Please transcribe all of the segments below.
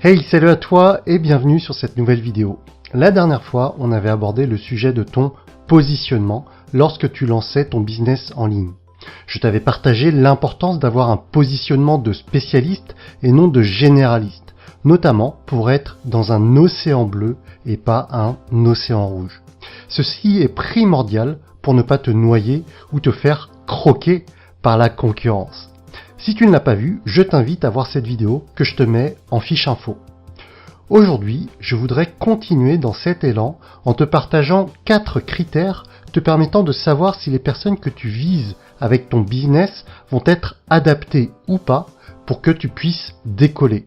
Hey, salut à toi et bienvenue sur cette nouvelle vidéo. La dernière fois, on avait abordé le sujet de ton positionnement lorsque tu lançais ton business en ligne. Je t'avais partagé l'importance d'avoir un positionnement de spécialiste et non de généraliste, notamment pour être dans un océan bleu et pas un océan rouge. Ceci est primordial pour ne pas te noyer ou te faire croquer par la concurrence. Si tu ne l'as pas vu, je t'invite à voir cette vidéo que je te mets en fiche info. Aujourd'hui, je voudrais continuer dans cet élan en te partageant 4 critères te permettant de savoir si les personnes que tu vises avec ton business vont être adaptées ou pas pour que tu puisses décoller.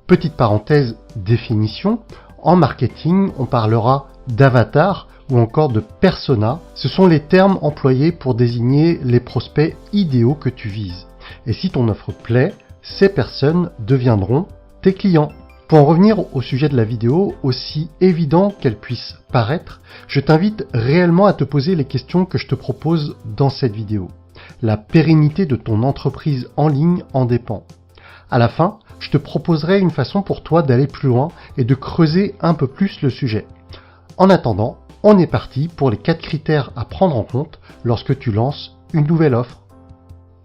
Petite parenthèse définition, en marketing, on parlera d'avatar ou encore de persona. Ce sont les termes employés pour désigner les prospects idéaux que tu vises. Et si ton offre plaît, ces personnes deviendront tes clients. Pour en revenir au sujet de la vidéo, aussi évident qu'elle puisse paraître, je t'invite réellement à te poser les questions que je te propose dans cette vidéo. La pérennité de ton entreprise en ligne en dépend. À la fin, je te proposerai une façon pour toi d'aller plus loin et de creuser un peu plus le sujet. En attendant, on est parti pour les 4 critères à prendre en compte lorsque tu lances une nouvelle offre.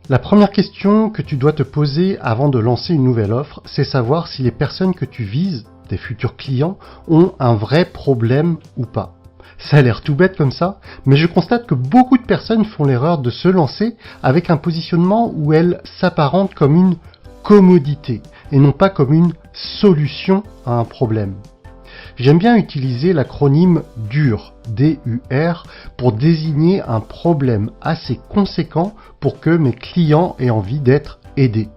La première question que tu dois te poser avant de lancer une nouvelle offre, c'est savoir si les personnes que tu vises, tes futurs clients, ont un vrai problème ou pas. Ça a l'air tout bête comme ça, mais je constate que beaucoup de personnes font l'erreur de se lancer avec un positionnement où elles s'apparentent comme une commodité et non pas comme une solution à un problème. J'aime bien utiliser l'acronyme DUR, D-U-R, pour désigner un problème assez conséquent pour que mes clients aient envie d'être aidés.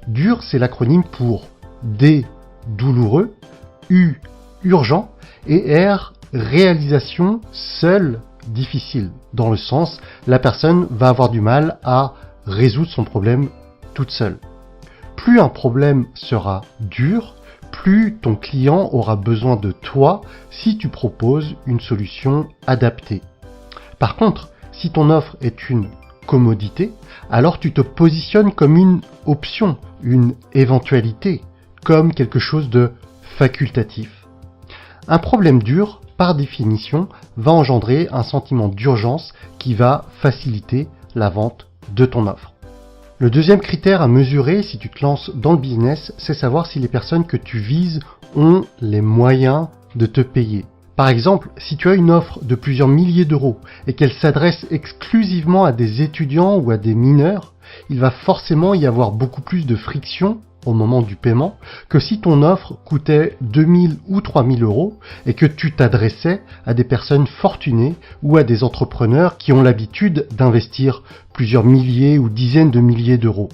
DUR, c'est l'acronyme pour D, douloureux, U, urgent, et R, réalisation seule, difficile. Dans le sens, la personne va avoir du mal à résoudre son problème toute seule. Plus un problème sera dur, plus ton client aura besoin de toi si tu proposes une solution adaptée. Par contre, si ton offre est une commodité, alors tu te positionnes comme une option, une éventualité, comme quelque chose de facultatif. Un problème dur, par définition, va engendrer un sentiment d'urgence qui va faciliter la vente de ton offre. Le deuxième critère à mesurer si tu te lances dans le business, c'est savoir si les personnes que tu vises ont les moyens de te payer. Par exemple, si tu as une offre de plusieurs milliers d'euros et qu'elle s'adresse exclusivement à des étudiants ou à des mineurs, il va forcément y avoir beaucoup plus de friction au moment du paiement que si ton offre coûtait 2000 ou 3000 euros et que tu t'adressais à des personnes fortunées ou à des entrepreneurs qui ont l'habitude d'investir plusieurs milliers ou dizaines de milliers d'euros.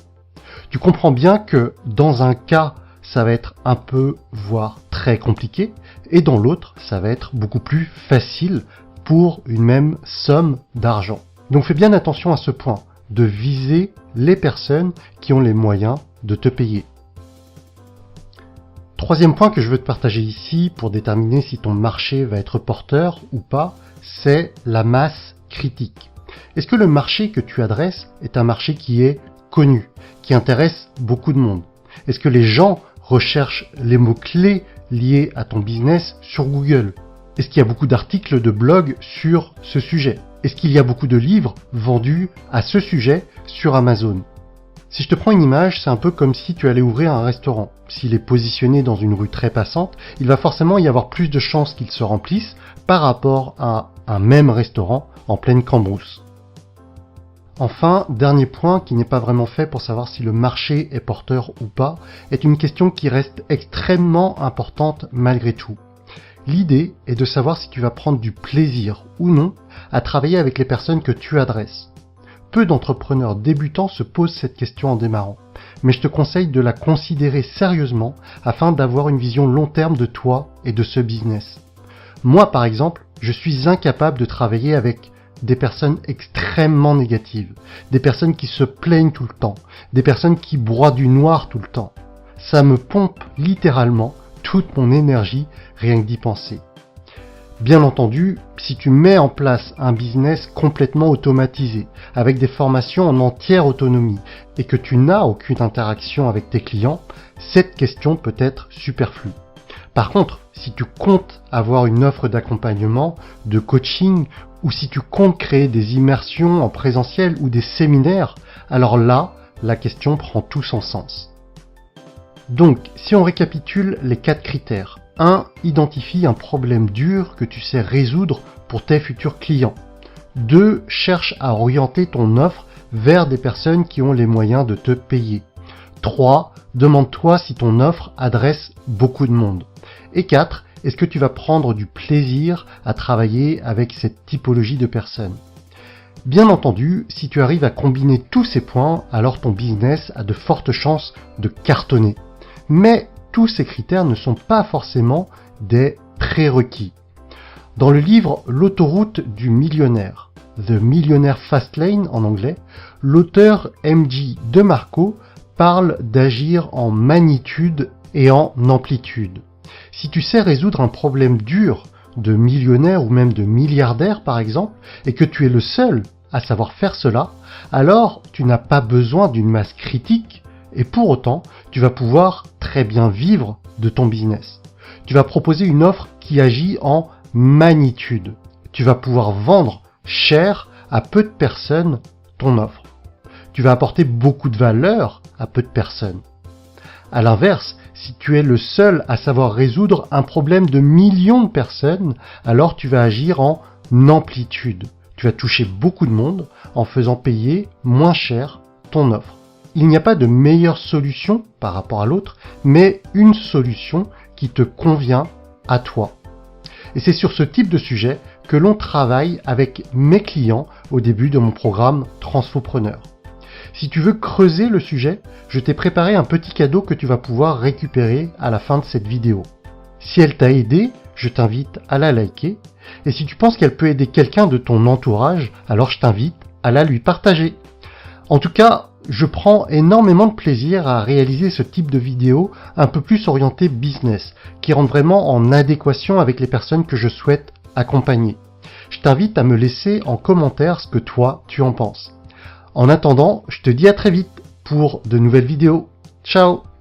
Tu comprends bien que dans un cas, ça va être un peu, voire très compliqué, et dans l'autre, ça va être beaucoup plus facile pour une même somme d'argent. Donc fais bien attention à ce point, de viser les personnes qui ont les moyens de te payer. Troisième point que je veux te partager ici pour déterminer si ton marché va être porteur ou pas, c'est la masse critique. Est-ce que le marché que tu adresses est un marché qui est connu, qui intéresse beaucoup de monde? Est-ce que les gens recherchent les mots-clés liés à ton business sur Google? Est-ce qu'il y a beaucoup d'articles de blog sur ce sujet? Est-ce qu'il y a beaucoup de livres vendus à ce sujet sur Amazon? Si je te prends une image, c'est un peu comme si tu allais ouvrir un restaurant. S'il est positionné dans une rue très passante, il va forcément y avoir plus de chances qu'il se remplisse par rapport à un même restaurant en pleine cambrousse. Enfin, dernier point qui n'est pas vraiment fait pour savoir si le marché est porteur ou pas, est une question qui reste extrêmement importante malgré tout. L'idée est de savoir si tu vas prendre du plaisir ou non à travailler avec les personnes que tu adresses. Peu d'entrepreneurs débutants se posent cette question en démarrant, mais je te conseille de la considérer sérieusement afin d'avoir une vision long terme de toi et de ce business. Moi, par exemple, je suis incapable de travailler avec des personnes extrêmement négatives, des personnes qui se plaignent tout le temps, des personnes qui broient du noir tout le temps. Ça me pompe littéralement toute mon énergie rien que d'y penser. Bien entendu, si tu mets en place un business complètement automatisé, avec des formations en entière autonomie, et que tu n'as aucune interaction avec tes clients, cette question peut être superflue. Par contre, si tu comptes avoir une offre d'accompagnement, de coaching, ou si tu comptes créer des immersions en présentiel ou des séminaires, alors là, la question prend tout son sens. Donc, si on récapitule les 4 critères. 1. Identifie un problème dur que tu sais résoudre pour tes futurs clients. 2. Cherche à orienter ton offre vers des personnes qui ont les moyens de te payer. 3. Demande-toi si ton offre adresse beaucoup de monde. Et 4. Est-ce que tu vas prendre du plaisir à travailler avec cette typologie de personnes? Bien entendu, si tu arrives à combiner tous ces points, alors ton business a de fortes chances de cartonner. Mais tous ces critères ne sont pas forcément des prérequis. Dans le livre L'autoroute du millionnaire, The Millionaire Fast Lane en anglais, l'auteur M.J. DeMarco parle d'agir en magnitude et en amplitude. Si tu sais résoudre un problème dur de millionnaire ou même de milliardaire par exemple, et que tu es le seul à savoir faire cela, alors tu n'as pas besoin d'une masse critique, et pour autant, tu vas pouvoir très bien vivre de ton business. Tu vas proposer une offre qui agit en magnitude. Tu vas pouvoir vendre cher à peu de personnes ton offre. Tu vas apporter beaucoup de valeur à peu de personnes. À l'inverse, si tu es le seul à savoir résoudre un problème de millions de personnes, alors tu vas agir en amplitude. Tu vas toucher beaucoup de monde en faisant payer moins cher ton offre. Il n'y a pas de meilleure solution par rapport à l'autre, mais une solution qui te convient à toi. Et c'est sur ce type de sujet que l'on travaille avec mes clients au début de mon programme Transfopreneur. Si tu veux creuser le sujet, je t'ai préparé un petit cadeau que tu vas pouvoir récupérer à la fin de cette vidéo. Si elle t'a aidé, je t'invite à la liker. Et si tu penses qu'elle peut aider quelqu'un de ton entourage, alors je t'invite à la lui partager. En tout cas, je prends énormément de plaisir à réaliser ce type de vidéo un peu plus orienté business, qui rentre vraiment en adéquation avec les personnes que je souhaite accompagner. Je t'invite à me laisser en commentaire ce que toi tu en penses. En attendant, je te dis à très vite pour de nouvelles vidéos. Ciao!